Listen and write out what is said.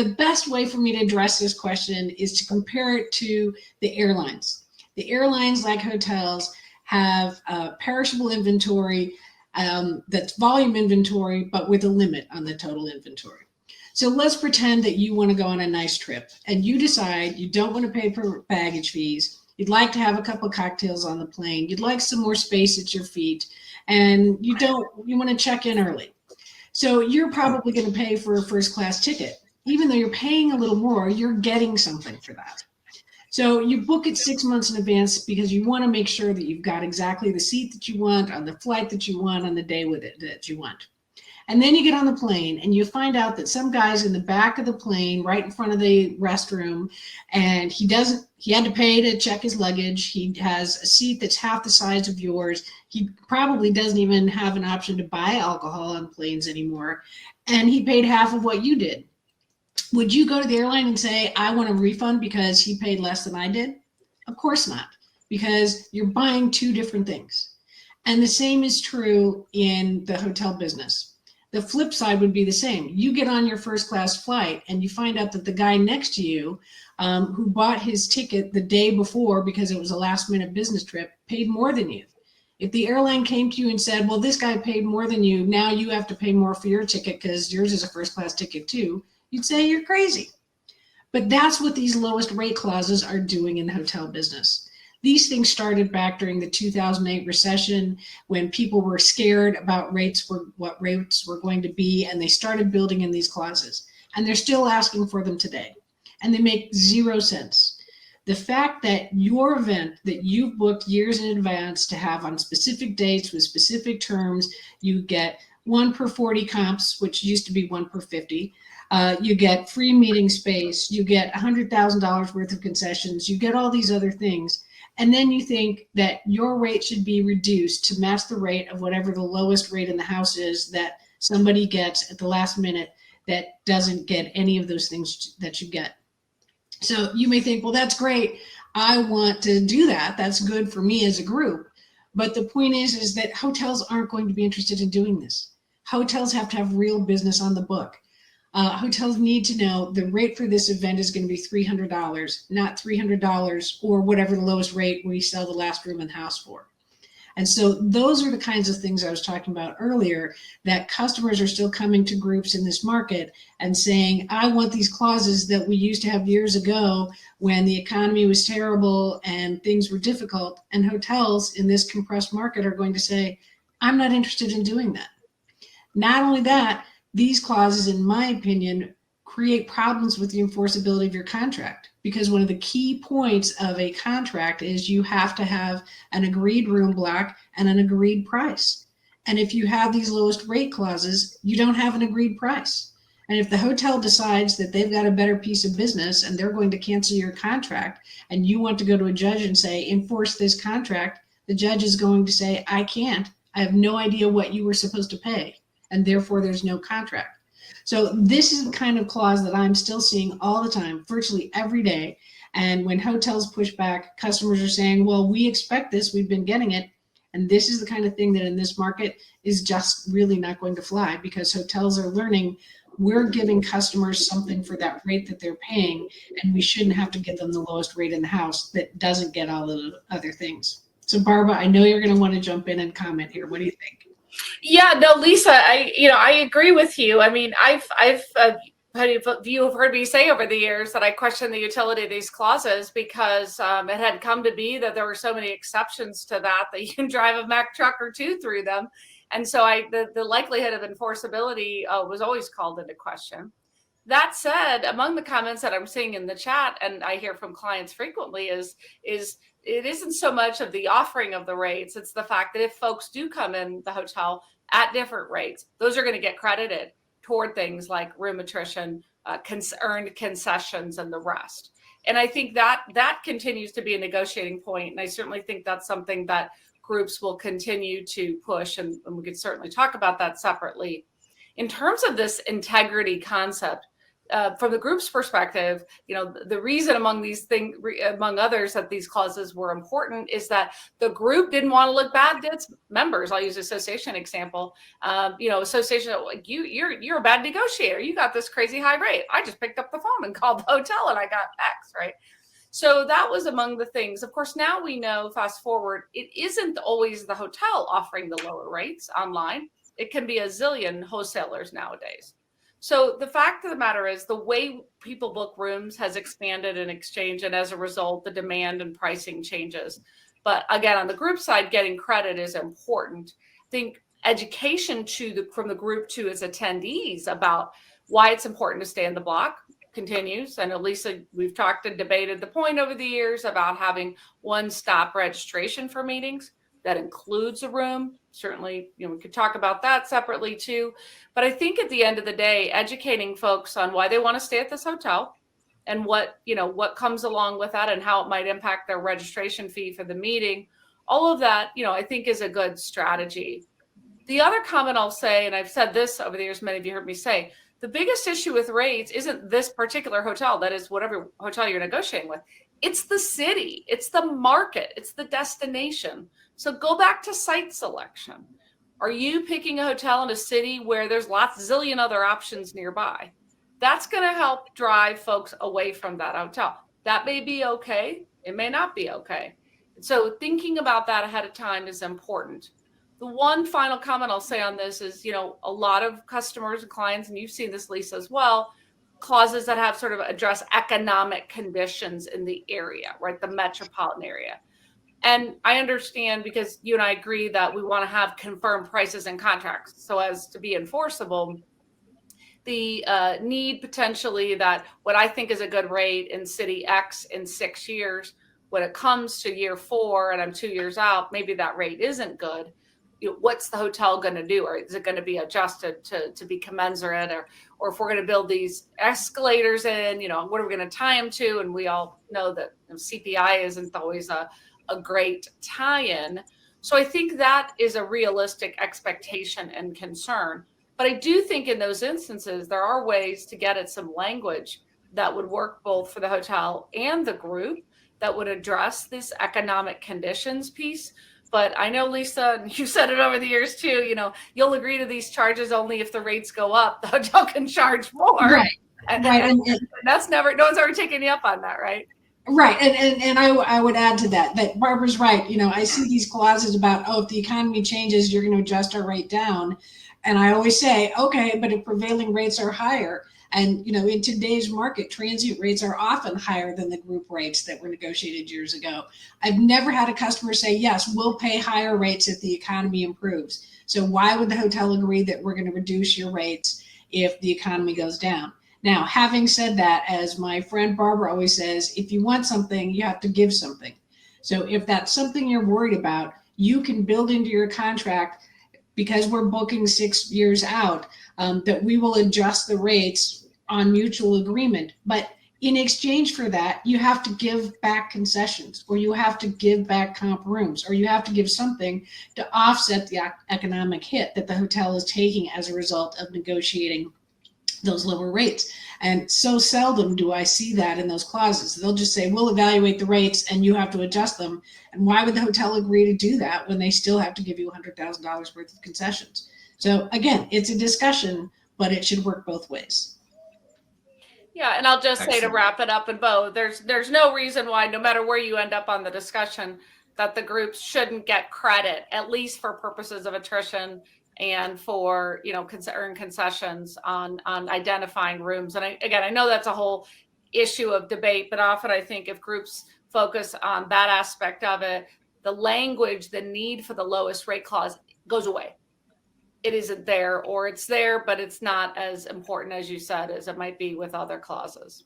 the best way for me to address this question is to compare it to the airlines. The airlines, like hotels, have perishable inventory that's volume inventory, but with a limit on the total inventory. So let's pretend that you want to go on a nice trip and you decide you don't want to pay for baggage fees. You'd like to have a couple of cocktails on the plane. You'd like some more space at your feet, and you want to check in early. So you're probably going to pay for a first class ticket. Even though you're paying a little more, you're getting something for that. So you book it 6 months in advance because you want to make sure that you've got exactly the seat that you want, on the flight that you want, on the day with it that you want. And then you get on the plane and you find out that some guy's in the back of the plane right in front of the restroom, and he had to pay to check his luggage. He has a seat that's half the size of yours. He probably doesn't even have an option to buy alcohol on planes anymore. And he paid half of what you did. Would you go to the airline and say, I want a refund because he paid less than I did? Of course not, because you're buying two different things. And the same is true in the hotel business. The flip side would be the same. You get on your first class flight and you find out that the guy next to you who bought his ticket the day before because it was a last minute business trip paid more than you. If the airline came to you and said, well, this guy paid more than you, now you have to pay more for your ticket because yours is a first class ticket too, you'd say you're crazy. But that's what these lowest rate clauses are doing in the hotel business. These things started back during the 2008 recession when people were scared about what rates were going to be, and they started building in these clauses. And they're still asking for them today. And they make zero sense. The fact that your event that you've booked years in advance to have on specific dates with specific terms, you get 1 per 40 comps, which used to be 1 per 50. You get free meeting space. You get $100,000 worth of concessions. You get all these other things. And then you think that your rate should be reduced to match the rate of whatever the lowest rate in the house is that somebody gets at the last minute that doesn't get any of those things that you get. So you may think, well, that's great. I want to do that. That's good for me as a group. But the point is that hotels aren't going to be interested in doing this. Hotels have to have real business on the book. Hotels need to know the rate for this event is going to be $300, not $300 or whatever the lowest rate we sell the last room in the house for. And so those are the kinds of things I was talking about earlier, that customers are still coming to groups in this market and saying, I want these clauses that we used to have years ago when the economy was terrible and things were difficult. And hotels in this compressed market are going to say, I'm not interested in doing that. Not only that, these clauses, in my opinion, create problems with the enforceability of your contract, because one of the key points of a contract is you have to have an agreed room block and an agreed price. And if you have these lowest rate clauses, you don't have an agreed price. And if the hotel decides that they've got a better piece of business and they're going to cancel your contract, and you want to go to a judge and say, enforce this contract, the judge is going to say, I can't. I have no idea what you were supposed to pay, and therefore there's no contract. So this is the kind of clause that I'm still seeing all the time, virtually every day. And when hotels push back, customers are saying, well, we expect this, we've been getting it. And this is the kind of thing that in this market is just really not going to fly, because hotels are learning we're giving customers something for that rate that they're paying, and we shouldn't have to give them the lowest rate in the house that doesn't get all the other things. So Barbara, I know you're going to want to jump in and comment here. What do you think? Yeah, no, Lisa, I agree with you. I mean, you have heard me say over the years that I question the utility of these clauses, because it had come to be that there were so many exceptions to that you can drive a Mack truck or two through them. And so the likelihood of enforceability was always called into question. That said, among the comments that I'm seeing in the chat, and I hear from clients frequently, is it isn't so much of the offering of the rates. It's the fact that if folks do come in the hotel at different rates, those are going to get credited toward things like room attrition, earned concessions, and the rest. And I think that continues to be a negotiating point. And I certainly think that's something that groups will continue to push. And we could certainly talk about that separately. In terms of this integrity concept, from the group's perspective, the reason among these things, among others, that these clauses were important is that the group didn't want to look bad to its members. I'll use association example. Association, like you're a bad negotiator. You got this crazy high rate. I just picked up the phone and called the hotel and I got X, right? So that was among the things. Of course, now we know, fast forward, it isn't always the hotel offering the lower rates online. It can be a zillion wholesalers nowadays. So the fact of the matter is the way people book rooms has expanded in exchange. And as a result, the demand and pricing changes. But again, on the group side, getting credit is important. I think education from the group to its attendees about why it's important to stay in the block continues. I know, Lisa, we've talked and debated the point over the years about having one-stop registration for meetings that includes a room. Certainly, we could talk about that separately too. But I think at the end of the day, educating folks on why they want to stay at this hotel and what comes along with that and how it might impact their registration fee for the meeting, all of that, I think is a good strategy. The other comment I'll say, and I've said this over the years, many of you heard me say, the biggest issue with rates isn't this particular hotel, that is whatever hotel you're negotiating with. It's the city, it's the market, it's the destination. So go back to site selection. Are you picking a hotel in a city where there's zillion other options nearby? That's going to help drive folks away from that hotel. That may be okay. It may not be okay. So thinking about that ahead of time is important. The one final comment I'll say on this is, a lot of customers and clients, and you've seen this, Lisa, as well, clauses that have sort of address economic conditions in the area, right? The metropolitan area. And I understand, because you and I agree that we want to have confirmed prices and contracts so as to be enforceable. The need potentially that what I think is a good rate in city X in 6 years, when it comes to year 4 and I'm 2 years out, maybe that rate isn't good. What's the hotel going to do? Or is it going to be adjusted to be commensurate? Or if we're going to build these escalators in, what are we going to tie them to? And we all know that CPI isn't always a great tie-in. So I think that is a realistic expectation and concern. But I do think in those instances, there are ways to get at some language that would work both for the hotel and the group that would address this economic conditions piece. But I know, Lisa, and you said it over the years too, you'll agree to these charges only if the rates go up. The hotel can charge more. Right. And that's no one's ever taken you up on that, right? Right. And I would add to that Barbara's right. I see these clauses about, if the economy changes, you're going to adjust our rate down. And I always say, okay, but if prevailing rates are higher, and, in today's market, transient rates are often higher than the group rates that were negotiated years ago. I've never had a customer say, yes, we'll pay higher rates if the economy improves. So why would the hotel agree that we're going to reduce your rates if the economy goes down? Now, having said that, as my friend Barbara always says, if you want something, you have to give something. So if that's something you're worried about, you can build into your contract, because we're booking 6 years out, that we will adjust the rates on mutual agreement. But in exchange for that, you have to give back concessions, or you have to give back comp rooms, or you have to give something to offset the economic hit that the hotel is taking as a result of negotiating those lower rates. And so seldom do I see that in those clauses. They'll just say, we'll evaluate the rates and you have to adjust them. And why would the hotel agree to do that when they still have to give you $100,000 worth of concessions? So again, it's a discussion, but it should work both ways. Yeah, and I'll just say, to wrap it up and bow, there's no reason why, no matter where you end up on the discussion, that the groups shouldn't get credit, at least for purposes of attrition and for, earn concessions on identifying rooms. And I know that's a whole issue of debate, but often I think if groups focus on that aspect of it, the language, the need for the lowest rate clause goes away. It isn't there, or it's there, but it's not as important, as you said, as it might be with other clauses.